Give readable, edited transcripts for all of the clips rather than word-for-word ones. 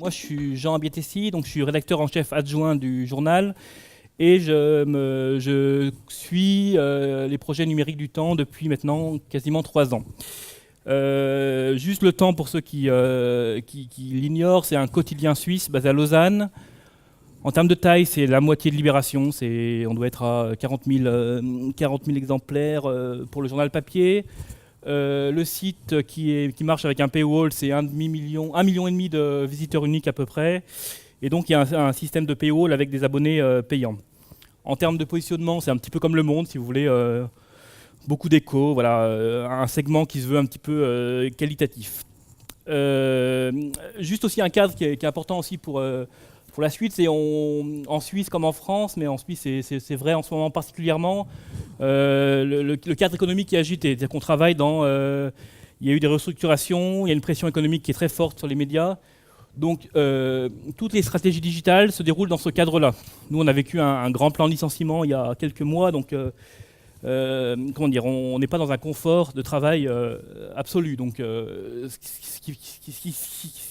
moi je suis Jean Abietessi, donc je suis rédacteur en chef adjoint du journal et je suis les projets numériques du temps depuis maintenant quasiment 3 ans. Juste le temps pour ceux qui l'ignorent, c'est un quotidien suisse basé à Lausanne. En termes de taille, c'est la moitié de Libération, on doit être à 40 000 exemplaires pour le journal papier. Le site qui marche avec un paywall, c'est 1,5 million de visiteurs uniques à peu près. Et donc il y a un système de paywall avec des abonnés payants. En termes de positionnement, c'est un petit peu comme Le Monde, si vous voulez. Beaucoup d'écho, voilà, un segment qui se veut un petit peu qualitatif. Juste aussi un cadre qui est important aussi pour la suite, c'est en Suisse comme en France, mais en Suisse c'est vrai en ce moment particulièrement, le cadre économique est agité. C'est-à-dire qu'on travaille il y a eu des restructurations, il y a une pression économique qui est très forte sur les médias. Donc toutes les stratégies digitales se déroulent dans ce cadre-là. Nous, on a vécu un grand plan de licenciement il y a quelques mois, donc comment dire, on n'est pas dans un confort de travail absolu. Donc ce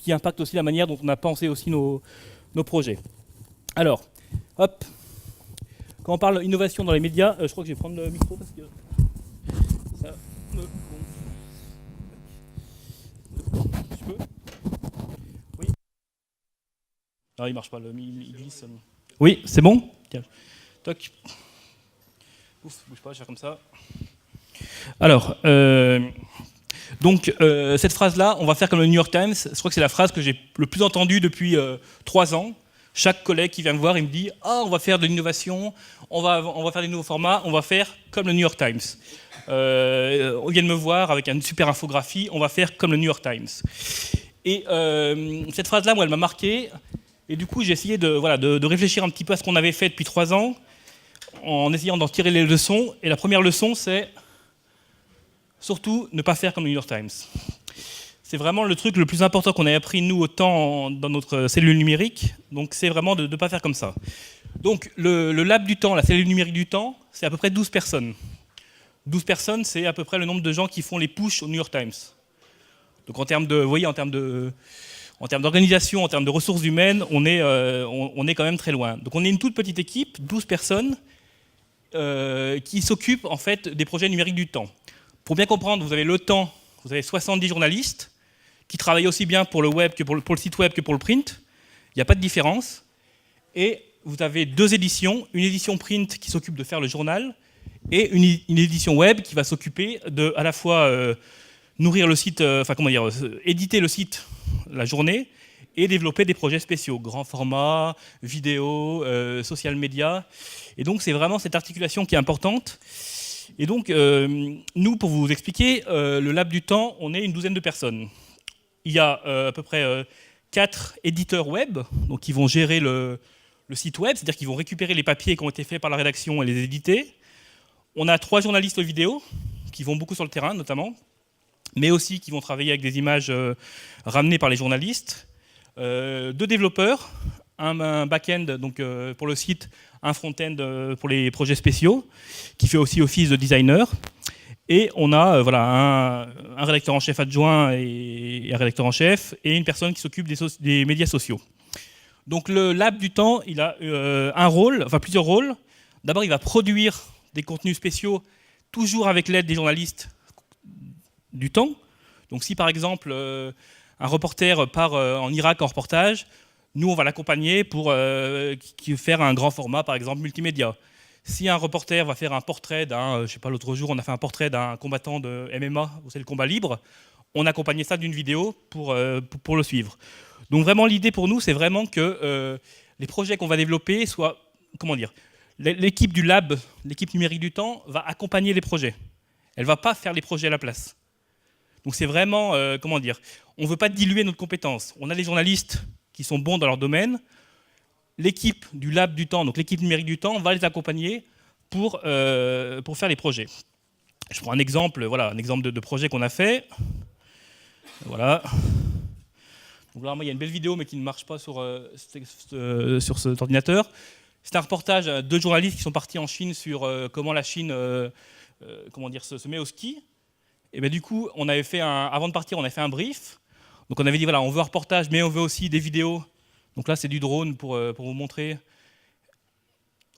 qui impacte aussi la manière dont on a pensé aussi nos projets. Alors, hop, quand on parle innovation dans les médias, je crois que je vais prendre le micro parce que ça me gonfle. Je peux ? Oui. Non, il marche pas, il glisse. Oui, c'est bon ? Tiens. Toc. Ouf, bouge pas, je vais faire comme ça. Alors, donc cette phrase-là, on va faire comme le New York Times. Je crois que c'est la phrase que j'ai le plus entendue depuis 3 ans. Chaque collègue qui vient me voir, il me dit « Ah, on va faire de l'innovation, on va faire des nouveaux formats, on va faire comme le New York Times. On vient de me voir avec une super infographie, on va faire comme le New York Times. » Et cette phrase-là, moi, elle m'a marqué. Et du coup, j'ai essayé de réfléchir un petit peu à ce qu'on avait fait depuis 3 ans, en essayant d'en tirer les leçons. Et la première leçon, c'est surtout ne pas faire comme le New York Times. C'est vraiment le truc le plus important qu'on ait appris, nous, autant dans notre cellule numérique. Donc, c'est vraiment de ne pas faire comme ça. Donc, le lab du temps, la cellule numérique du temps, c'est à peu près 12 personnes. 12 personnes, c'est à peu près le nombre de gens qui font les pushs au New York Times. Donc, en termes d'organisation, en termes de ressources humaines, on est quand même très loin. Donc, on est une toute petite équipe, 12 personnes, qui s'occupent en fait des projets numériques du temps. Pour bien comprendre, vous avez le temps, vous avez 70 journalistes qui travaillent aussi bien pour le web que pour le site web que pour le print. Il n'y a pas de différence. Et vous avez 2 éditions, une édition print qui s'occupe de faire le journal et une édition web qui va s'occuper de à la fois nourrir le site, éditer le site la journée et développer des projets spéciaux, grand format, vidéo, social media. Et donc c'est vraiment cette articulation qui est importante. Et donc nous, pour vous expliquer, le Lab du Temps, on est une douzaine de personnes. Il y a à peu près 4 éditeurs web, donc qui vont gérer le site web, c'est-à-dire qu'ils vont récupérer les papiers qui ont été faits par la rédaction et les éditer. On a 3 journalistes vidéo qui vont beaucoup sur le terrain notamment, mais aussi qui vont travailler avec des images ramenées par les journalistes. 2 développeurs, un back-end donc, pour le site, un front-end pour les projets spéciaux, qui fait aussi office de designer. Et on a un rédacteur en chef adjoint et un rédacteur en chef, et une personne qui s'occupe des médias sociaux. Donc le Lab du Temps, il a plusieurs rôles. D'abord, il va produire des contenus spéciaux, toujours avec l'aide des journalistes du temps. Donc si par exemple un reporter part en Irak en reportage, nous on va l'accompagner pour faire un grand format, par exemple multimédia. Si un reporter va faire un portrait l'autre jour on a fait un portrait d'un combattant de MMA, c'est le combat libre, on accompagnait ça d'une vidéo pour le suivre. Donc vraiment l'idée pour nous c'est vraiment que les projets qu'on va développer soient, l'équipe du lab, l'équipe numérique du temps va accompagner les projets. Elle ne va pas faire les projets à la place. Donc c'est vraiment, on ne veut pas diluer notre compétence. On a des journalistes qui sont bons dans leur domaine. L'équipe du Lab du Temps, donc l'équipe numérique du temps, va les accompagner pour faire les projets. Je prends un exemple de projet qu'on a fait. Voilà. Donc là, il y a une belle vidéo, mais qui ne marche pas sur cet ordinateur. C'est un reportage de 2 journalistes qui sont partis en Chine sur comment la Chine se met au ski. Et bien, du coup, avant de partir, on a fait un brief. Donc on avait dit, voilà, on veut un reportage, mais on veut aussi des vidéos. Donc là, c'est du drone pour vous montrer.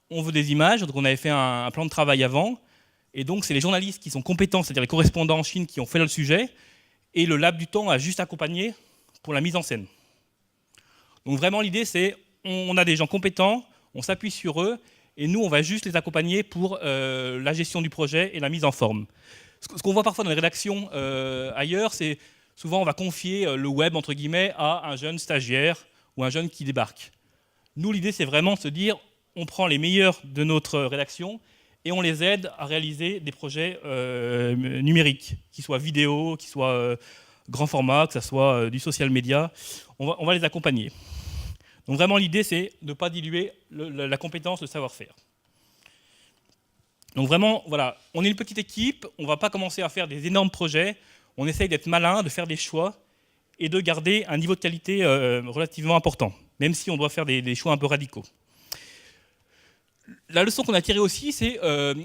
On veut des images, donc on avait fait un plan de travail avant. Et donc, c'est les journalistes qui sont compétents, c'est-à-dire les correspondants en Chine qui ont fait le sujet. Et le Lab du Temps a juste accompagné pour la mise en scène. Donc vraiment, l'idée, c'est on a des gens compétents, on s'appuie sur eux, et nous, on va juste les accompagner pour la gestion du projet et la mise en forme. Ce qu'on voit parfois dans les rédactions ailleurs, c'est souvent on va confier le web, entre guillemets, à un jeune stagiaire ou un jeune qui débarque. Nous, l'idée, c'est vraiment de se dire, on prend les meilleurs de notre rédaction et on les aide à réaliser des projets numériques, qu'ils soient vidéo, qu'ils soient grand format, que ce soit du social media. On va les accompagner. Donc vraiment, l'idée, c'est de ne pas diluer la compétence, le savoir-faire. Donc vraiment, voilà, on est une petite équipe, on ne va pas commencer à faire des énormes projets, on essaye d'être malin, de faire des choix et de garder un niveau de qualité relativement important, même si on doit faire des choix un peu radicaux. La leçon qu'on a tirée aussi, c'est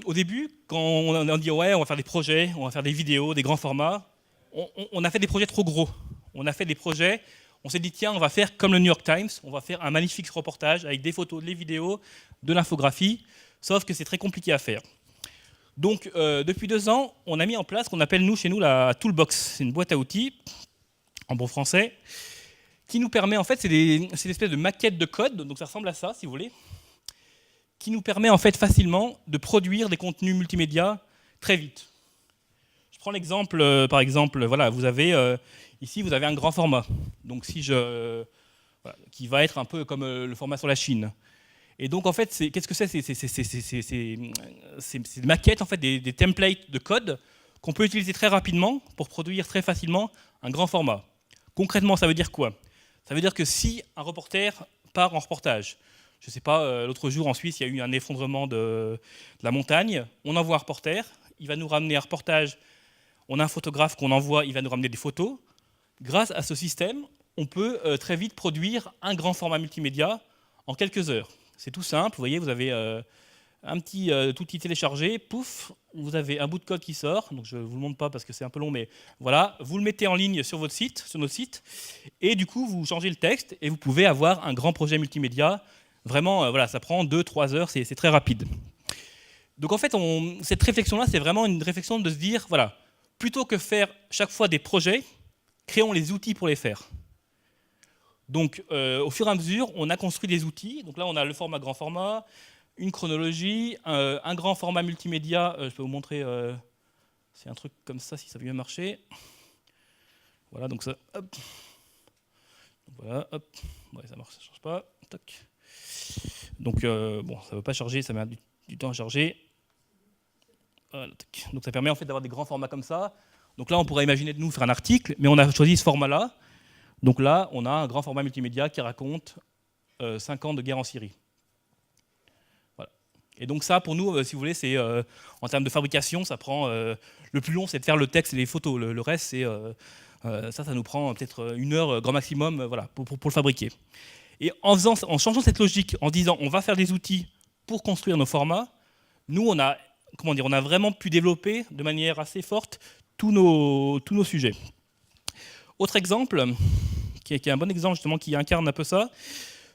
au début, quand on a dit ouais, on va faire des projets, on va faire des vidéos, des grands formats, on a fait des projets trop gros. On a fait des projets, on s'est dit tiens, on va faire comme le New York Times, on va faire un magnifique reportage avec des photos, des vidéos, de l'infographie, sauf que c'est très compliqué à faire. Donc depuis 2 ans, on a mis en place ce qu'on appelle chez nous la Toolbox. C'est une boîte à outils, en bon français, qui nous permet, en fait, c'est une espèce de maquette de code, donc ça ressemble à ça, si vous voulez, qui nous permet en fait facilement de produire des contenus multimédia très vite. Je prends l'exemple, par exemple, voilà, vous avez ici vous avez un grand format, donc voilà, qui va être un peu comme le format sur la Chine. Et donc en fait, qu'est-ce que c'est? C'est des maquettes, en fait, des templates de code qu'on peut utiliser très rapidement pour produire très facilement un grand format. Concrètement, ça veut dire quoi? Ça veut dire que si un reporter part en reportage, je ne sais pas, l'autre jour en Suisse, il y a eu un effondrement de la montagne. On envoie un reporter, il va nous ramener un reportage. On a un photographe qu'on envoie, il va nous ramener des photos. Grâce à ce système, on peut très vite produire un grand format multimédia en quelques heures. C'est tout simple, vous voyez, vous avez un petit outil téléchargé, pouf, vous avez un bout de code qui sort. Donc je ne vous le montre pas parce que c'est un peu long, mais voilà, vous le mettez en ligne sur votre site, sur notre site, et du coup, vous changez le texte et vous pouvez avoir un grand projet multimédia. Vraiment, voilà, ça prend 2-3 heures, c'est très rapide. Donc en fait, cette réflexion-là, c'est vraiment une réflexion de se dire, voilà, plutôt que faire chaque fois des projets, créons les outils pour les faire. Donc au fur et à mesure, on a construit des outils. Donc là, on a le format grand format, une chronologie, un grand format multimédia. Je peux vous montrer, c'est un truc comme ça, si ça veut bien marcher. Voilà, donc ça, hop. Voilà, hop. Ouais, ça marche, ça ne change pas. Toc. Donc, bon, ça ne veut pas charger, ça met du temps à charger. Voilà, donc ça permet en fait d'avoir des grands formats comme ça. Donc là, on pourrait imaginer de nous faire un article, mais on a choisi ce format-là. Donc là, on a un grand format multimédia qui raconte 5 ans de guerre en Syrie. Voilà. Et donc ça, pour nous, si vous voulez, c'est en termes de fabrication, ça prend le plus long, c'est de faire le texte et les photos. Le reste, c'est ça nous prend peut-être 1 heure grand maximum, voilà, pour le fabriquer. Et en changeant cette logique, en disant on va faire des outils pour construire nos formats, nous on a vraiment pu développer de manière assez forte tous nos sujets. Autre exemple, qui est un bon exemple justement, qui incarne un peu ça,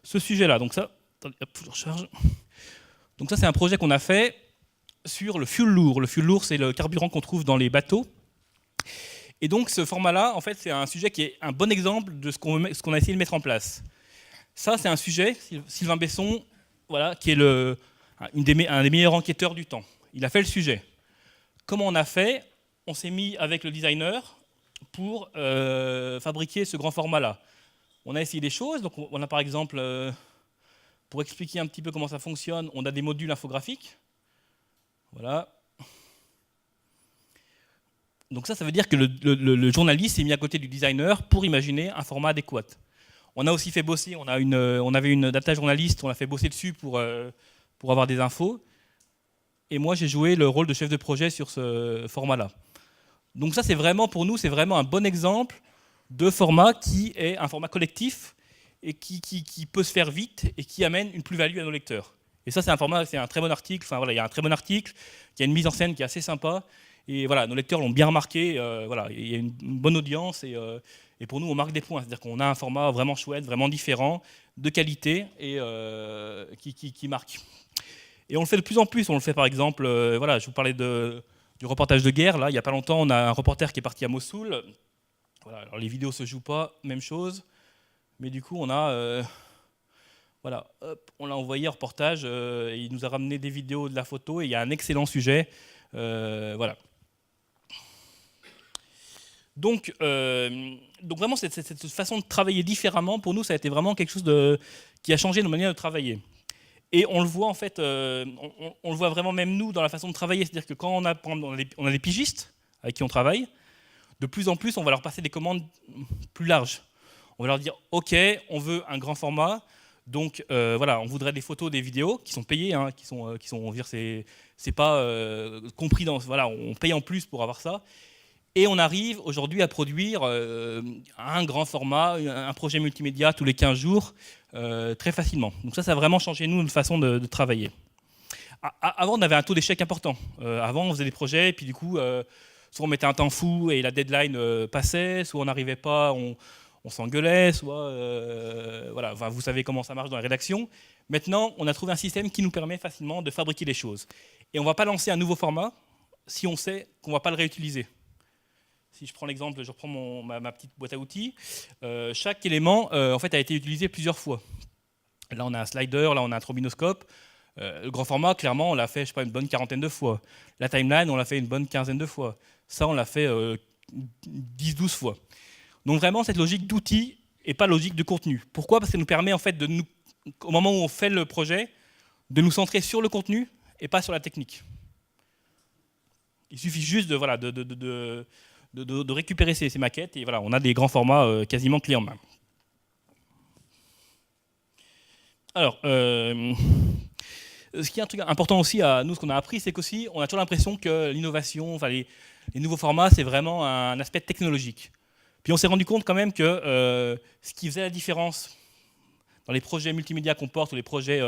ce sujet-là. Donc ça, attendez, hop, je recharge. Donc ça, c'est un projet qu'on a fait sur le fuel lourd. Le fuel lourd, c'est le carburant qu'on trouve dans les bateaux. Et donc ce format-là, en fait, c'est un sujet qui est un bon exemple de ce qu'on a essayé de mettre en place. Ça, c'est un sujet, Sylvain Besson, voilà, qui est un des meilleurs enquêteurs du temps. Il a fait le sujet. Comment on a fait? On s'est mis avec le designer pour fabriquer ce grand format-là. On a essayé des choses. Donc on a par exemple, pour expliquer un petit peu comment ça fonctionne, on a des modules infographiques. Voilà. Donc ça veut dire que le journaliste s'est mis à côté du designer pour imaginer un format adéquat. On a aussi fait bosser, on avait une data journaliste, on l'a fait bosser dessus pour avoir des infos. Et moi, j'ai joué le rôle de chef de projet sur ce format-là. Donc ça, c'est vraiment, pour nous, c'est vraiment un bon exemple de format qui est un format collectif et qui peut se faire vite et qui amène une plus-value à nos lecteurs. Et ça, c'est un très bon article. Enfin, voilà, il y a un très bon article, il y a une mise en scène qui est assez sympa. Et voilà, nos lecteurs l'ont bien remarqué. Voilà, il y a une bonne audience et Et pour nous, on marque des points. C'est-à-dire qu'on a un format vraiment chouette, vraiment différent, de qualité, et qui marque. Et on le fait de plus en plus. On le fait par exemple, voilà, je vous parlais du reportage de guerre. Là, il n'y a pas longtemps, on a un reporter qui est parti à Mossoul. Voilà, alors les vidéos ne se jouent pas, même chose. Mais du coup, on a... voilà, hop, on l'a envoyé en reportage, il nous a ramené des vidéos, de la photo, et il y a un excellent sujet. Voilà. Donc vraiment, cette façon de travailler différemment, pour nous, ça a été vraiment quelque chose qui a changé nos manières de travailler. Et on le voit en fait, on le voit vraiment même nous dans la façon de travailler. C'est-à-dire que quand on a des pigistes avec qui on travaille, de plus en plus, on va leur passer des commandes plus larges. On va leur dire, OK, on veut un grand format. Donc voilà, on voudrait des photos, des vidéos qui sont payées, hein, c'est pas compris dans, voilà, on paye en plus pour avoir ça. Et on arrive aujourd'hui à produire un grand format, un projet multimédia tous les 15 jours, très facilement. Donc ça a vraiment changé nous notre façon de travailler. Avant, on avait un taux d'échec important. Avant, on faisait des projets, et puis du coup, soit on mettait un temps fou et la deadline passait, soit on n'arrivait pas, on s'engueulait, soit... voilà, enfin, vous savez comment ça marche dans la rédaction. Maintenant, on a trouvé un système qui nous permet facilement de fabriquer des choses. Et on ne va pas lancer un nouveau format si on sait qu'on ne va pas le réutiliser. Si je prends l'exemple, je reprends ma petite boîte à outils, chaque élément en fait, a été utilisé plusieurs fois. Là, on a un slider, là, on a un trombinoscope. Le grand format, clairement, on l'a fait, je sais pas, une bonne quarantaine de fois. La timeline, on l'a fait une bonne quinzaine de fois. Ça, on l'a fait 10-12 fois. Donc vraiment, cette logique d'outils et pas logique de contenu. Pourquoi ? Parce que ça nous permet, en fait, au moment où on fait le projet, de nous centrer sur le contenu et pas sur la technique. Il suffit juste de récupérer ces maquettes et voilà, on a des grands formats quasiment clés en main. Alors, ce qui est un truc important aussi à nous, ce qu'on a appris, c'est qu'aussi, on a toujours l'impression que l'innovation, enfin les nouveaux formats, c'est vraiment un aspect technologique. Puis on s'est rendu compte quand même que ce qui faisait la différence dans les projets multimédia qu'on porte ou les projets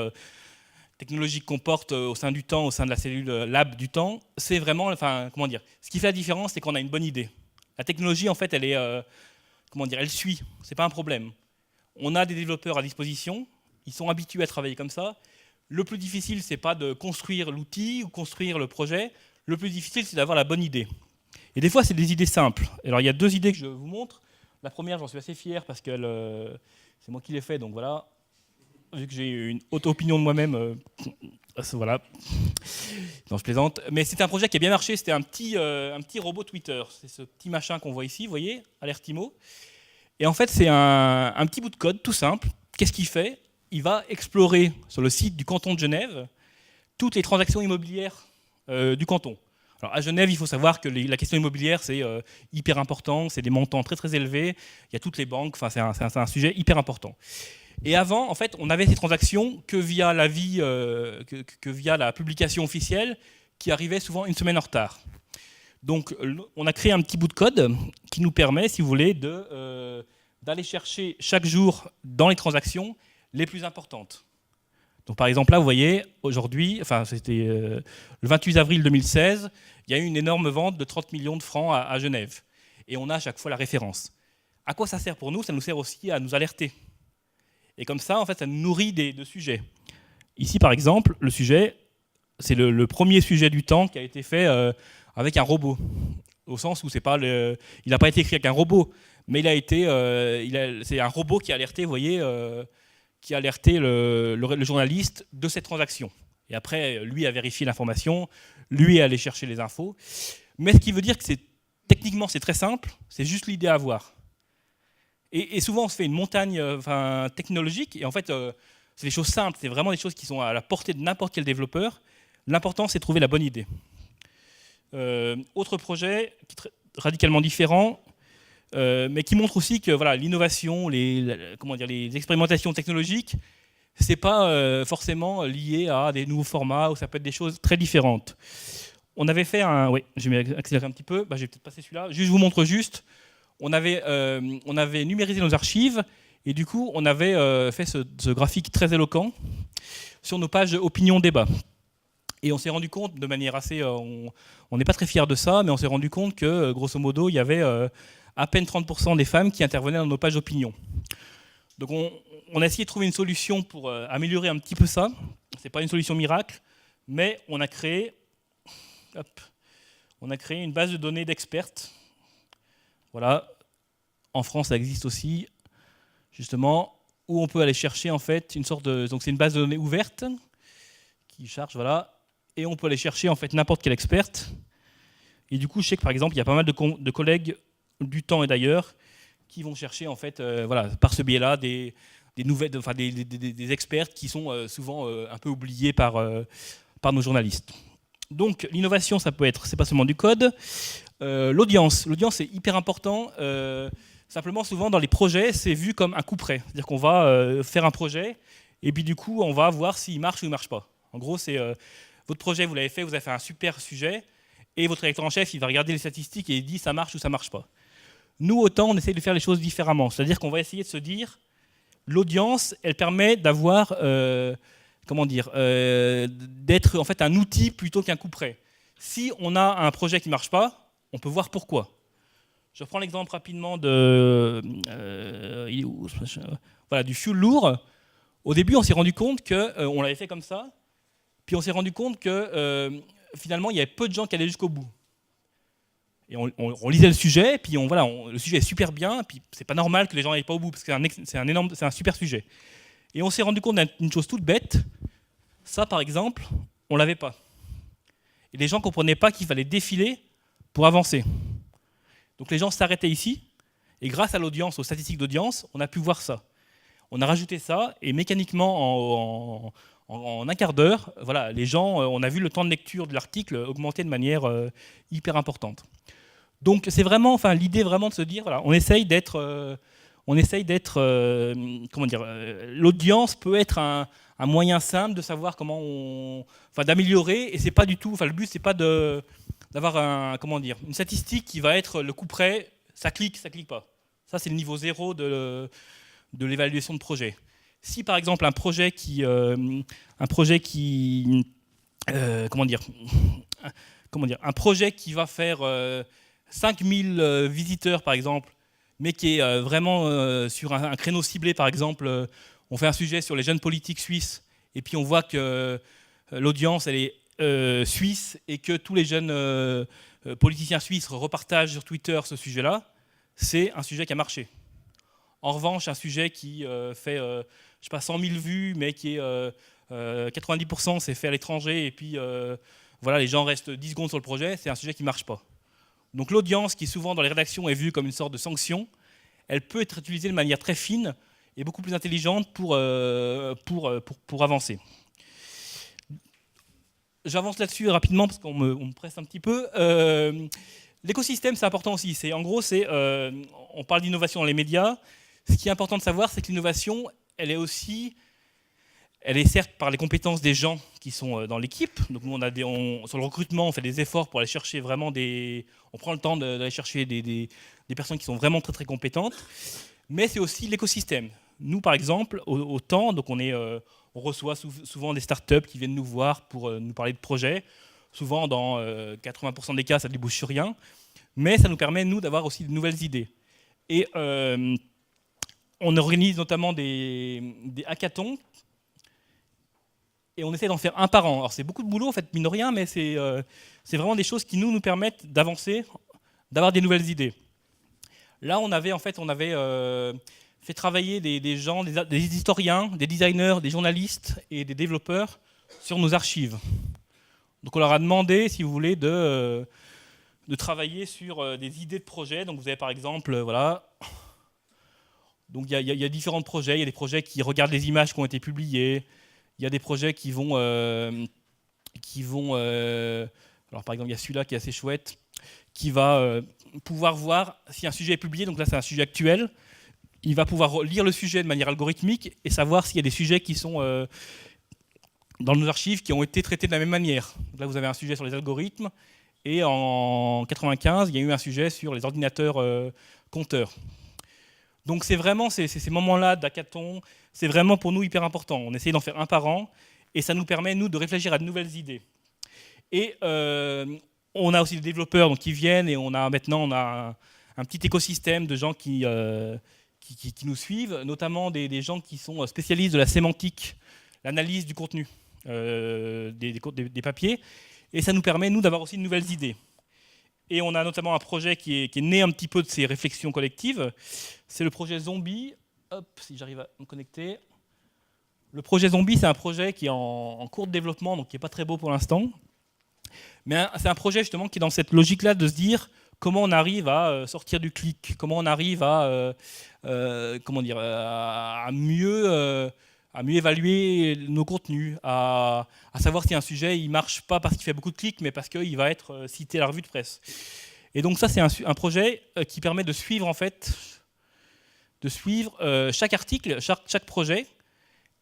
technologiques qu'on porte au sein du temps, au sein de la cellule lab du temps, c'est vraiment, enfin, comment dire, ce qui fait la différence, c'est qu'on a une bonne idée. La technologie, en fait, elle est, comment dire, elle suit, c'est pas un problème. On a des développeurs à disposition, ils sont habitués à travailler comme ça. Le plus difficile, c'est pas de construire l'outil ou construire le projet. Le plus difficile, c'est d'avoir la bonne idée. Et des fois, c'est des idées simples. Alors, il y a deux idées que je vous montre. La première, j'en suis assez fier parce que c'est moi qui l'ai fait, donc voilà. Vu que j'ai une haute opinion de moi-même, voilà. Non, je plaisante. Mais c'était un projet qui a bien marché. C'était un petit robot Twitter. C'est ce petit machin qu'on voit ici, vous voyez, Alertimo. Et en fait, c'est un petit bout de code tout simple. Qu'est-ce qu'il fait ? Il va explorer sur le site du canton de Genève toutes les transactions immobilières du canton. Alors à Genève, il faut savoir que la question immobilière, c'est hyper important, c'est des montants très très élevés, il y a toutes les banques, enfin, c'est un sujet hyper important. Et avant, en fait, on avait ces transactions que via via la publication officielle, qui arrivait souvent une semaine en retard. Donc on a créé un petit bout de code qui nous permet, si vous voulez, d'aller chercher chaque jour dans les transactions les plus importantes. Donc par exemple là, vous voyez, aujourd'hui, enfin c'était le 28 avril 2016, il y a eu une énorme vente de 30 millions de francs à Genève. Et on a à chaque fois la référence. À quoi ça sert pour nous ? Ça nous sert aussi à nous alerter. Et comme ça, en fait, ça nous nourrit de sujets. Ici, par exemple, le sujet, c'est le premier sujet du temps qui a été fait avec un robot. Au sens où il n'a pas été écrit avec un robot, mais c'est un robot qui a alerté, vous voyez, qui a alerté le journaliste de cette transaction. Et après, lui a vérifié l'information, lui est allé chercher les infos. Mais ce qui veut dire que techniquement, c'est très simple, c'est juste l'idée à avoir. Et souvent, on se fait une montagne technologique, et en fait, c'est des choses simples, c'est vraiment des choses qui sont à la portée de n'importe quel développeur. L'important, c'est de trouver la bonne idée. Autre projet, radicalement différent, mais qui montre aussi que voilà, l'innovation, les expérimentations technologiques, c'est pas forcément lié à des nouveaux formats, ou ça peut être des choses très différentes. On avait fait oui, je vais accélérer un petit peu, je vais peut-être passer celui-là, je vous montre juste. On avait numérisé nos archives, et du coup, on avait fait ce graphique très éloquent sur nos pages opinion-débat. Et on s'est rendu compte de manière assez... on n'est pas très fiers de ça, mais on s'est rendu compte que, grosso modo, il y avait à peine 30% des femmes qui intervenaient dans nos pages d'opinion. Donc on a essayé de trouver une solution pour améliorer un petit peu ça. Ce n'est pas une solution miracle, mais on a créé une base de données d'expertes. Voilà, en France ça existe aussi, justement, où on peut aller chercher en fait une sorte de... Donc c'est une base de données ouverte qui charge, voilà, et on peut aller chercher en fait n'importe quelle experte. Et du coup, je sais que par exemple, il y a pas mal de collègues du Temps et d'ailleurs qui vont chercher en fait, voilà, par ce biais-là, des nouvelles, enfin des experts qui sont souvent un peu oubliés par nos journalistes. Donc l'innovation, ça peut être, c'est pas seulement du code. L'audience c'est hyper important. Simplement, souvent dans les projets, c'est vu comme un coup près. C'est-à-dire qu'on va faire un projet et puis du coup, on va voir s'il marche ou il marche pas. En gros, c'est votre projet, vous l'avez fait, vous avez fait un super sujet et votre rédacteur en chef, il va regarder les statistiques et il dit ça marche ou ça marche pas. Nous, autant, on essaie de faire les choses différemment. C'est-à-dire qu'on va essayer de se dire, l'audience, elle permet d'avoir, d'être en fait un outil plutôt qu'un coup près. Si on a un projet qui ne marche pas, on peut voir pourquoi. Je reprends l'exemple rapidement du fioul lourd. Au début, on s'est rendu compte qu'on l'avait fait comme ça, puis on s'est rendu compte que finalement, il y avait peu de gens qui allaient jusqu'au bout. Et on lisait le sujet, puis le sujet est super bien, puis c'est pas normal que les gens n'aillent pas au bout, parce que c'est un super sujet. Et on s'est rendu compte d'une chose toute bête, ça par exemple, on l'avait pas. Et les gens ne comprenaient pas qu'il fallait défiler pour avancer. Donc les gens s'arrêtaient ici, et grâce à l'audience, aux statistiques d'audience, on a pu voir ça. On a rajouté ça, et mécaniquement, en un quart d'heure, voilà, les gens, on a vu le temps de lecture de l'article augmenter de manière hyper importante. Donc c'est vraiment, enfin l'idée vraiment de se dire, voilà, on essaye d'être, l'audience peut être un moyen simple de savoir comment d'améliorer, et c'est pas du tout, le but c'est pas d'avoir une statistique qui va être le coup près, ça clique pas. Ça c'est le niveau 0 de l'évaluation de projet. Si par exemple un projet qui va faire 5000 visiteurs par exemple, mais qui est vraiment sur un créneau ciblé, par exemple, on fait un sujet sur les jeunes politiques suisses, et puis on voit que l'audience elle est suisse, et que tous les jeunes politiciens suisses repartagent sur Twitter ce sujet-là, c'est un sujet qui a marché. En revanche, un sujet qui fait 100 000 vues, mais qui est 90% c'est fait à l'étranger, et puis les gens restent 10 secondes sur le projet, c'est un sujet qui ne marche pas. Donc l'audience, qui souvent dans les rédactions est vue comme une sorte de sanction, elle peut être utilisée de manière très fine et beaucoup plus intelligente pour avancer. J'avance là-dessus rapidement parce qu'on me presse un petit peu. L'écosystème, c'est important aussi. On parle d'innovation dans les médias. Ce qui est important de savoir, c'est que l'innovation, elle est certes par les compétences des gens qui sont dans l'équipe. Donc nous, sur le recrutement, on fait des efforts pour aller chercher vraiment on prend le temps d'aller chercher des personnes qui sont vraiment très très compétentes. Mais c'est aussi l'écosystème. Nous, par exemple, au Temps, donc on reçoit souvent des startups qui viennent nous voir pour nous parler de projets. Souvent, dans 80% des cas, ça ne débouche sur rien. Mais ça nous permet, nous, d'avoir aussi de nouvelles idées. Et on organise notamment des hackathons. Et on essaie d'en faire un par an. Alors c'est beaucoup de boulot, en fait, mine de rien, mais c'est vraiment des choses qui nous permettent d'avancer, d'avoir des nouvelles idées. Là, on avait fait travailler des gens, des historiens, des designers, des journalistes et des développeurs sur nos archives. Donc on leur a demandé, si vous voulez, de travailler sur des idées de projets. Donc vous avez par exemple, donc il y a différents projets. Il y a des projets qui regardent les images qui ont été publiées. Il y a des projets qui vont alors par exemple, il y a celui-là qui est assez chouette, qui va pouvoir voir si un sujet est publié. Donc là, c'est un sujet actuel. Il va pouvoir lire le sujet de manière algorithmique et savoir s'il y a des sujets qui sont dans nos archives qui ont été traités de la même manière. Donc là, vous avez un sujet sur les algorithmes, et en 1995, il y a eu un sujet sur les ordinateurs compteurs. Donc c'est vraiment ces moments-là d'hackathon, c'est vraiment pour nous hyper important. On essaye d'en faire un par an, et ça nous permet, nous, de réfléchir à de nouvelles idées. Et on a aussi des développeurs qui viennent, et on a un petit écosystème de gens qui nous suivent, notamment des gens qui sont spécialistes de la sémantique, l'analyse du contenu des papiers. Et ça nous permet, nous, d'avoir aussi de nouvelles idées. Et on a notamment un projet qui est né un petit peu de ces réflexions collectives. C'est le projet Zombie. Hop, si j'arrive à me connecter. Le projet Zombie, c'est un projet qui est en cours de développement, donc qui n'est pas très beau pour l'instant. Mais c'est un projet justement qui est dans cette logique-là de se dire comment on arrive à sortir du clic, comment on arrive à, à mieux évaluer nos contenus, à savoir si un sujet il marche pas parce qu'il fait beaucoup de clics, mais parce qu'il va être cité à la revue de presse. Et donc ça, c'est un projet qui permet de suivre en fait, chaque article, chaque projet,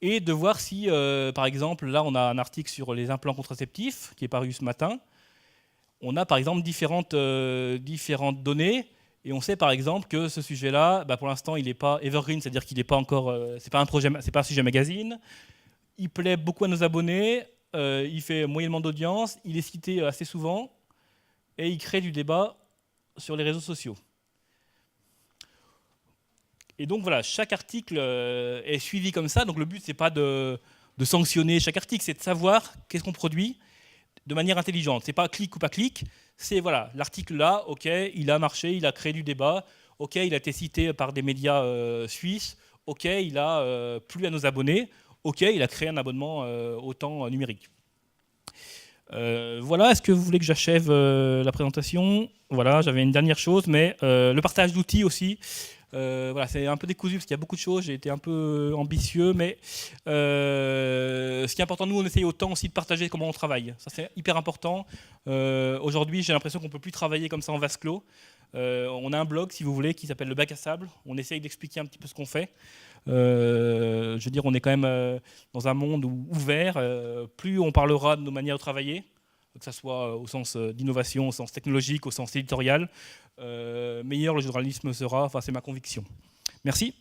et de voir si, par exemple, là on a un article sur les implants contraceptifs qui est paru ce matin. On a par exemple différentes données, et on sait par exemple que ce sujet-là, pour l'instant, il n'est pas evergreen, c'est-à-dire qu'il n'est pas encore, c'est pas un sujet magazine. Il plaît beaucoup à nos abonnés, il fait moyennement d'audience, il est cité assez souvent, et il crée du débat sur les réseaux sociaux. Et donc voilà, chaque article est suivi comme ça. Donc le but, c'est pas de sanctionner chaque article, c'est de savoir qu'est-ce qu'on produit de manière intelligente. C'est pas clic ou pas clic, c'est voilà, l'article là, ok, il a marché, il a créé du débat, ok, il a été cité par des médias suisses, ok, il a plu à nos abonnés, ok, il a créé un abonnement au temps numérique. Voilà, est-ce que vous voulez que j'achève la présentation? Voilà, j'avais une dernière chose, mais le partage d'outils aussi. Voilà, c'est un peu décousu parce qu'il y a beaucoup de choses, j'ai été un peu ambitieux, mais ce qui est important, nous on essaye autant aussi de partager comment on travaille. Ça c'est hyper important. Aujourd'hui j'ai l'impression qu'on ne peut plus travailler comme ça en vase clos. On a un blog si vous voulez qui s'appelle le bac à sable, on essaye d'expliquer un petit peu ce qu'on fait. Je veux dire, on est quand même dans un monde ouvert, plus on parlera de nos manières de travailler, que ce soit au sens d'innovation, au sens technologique, au sens éditorial, meilleur le journalisme sera, enfin c'est ma conviction. Merci.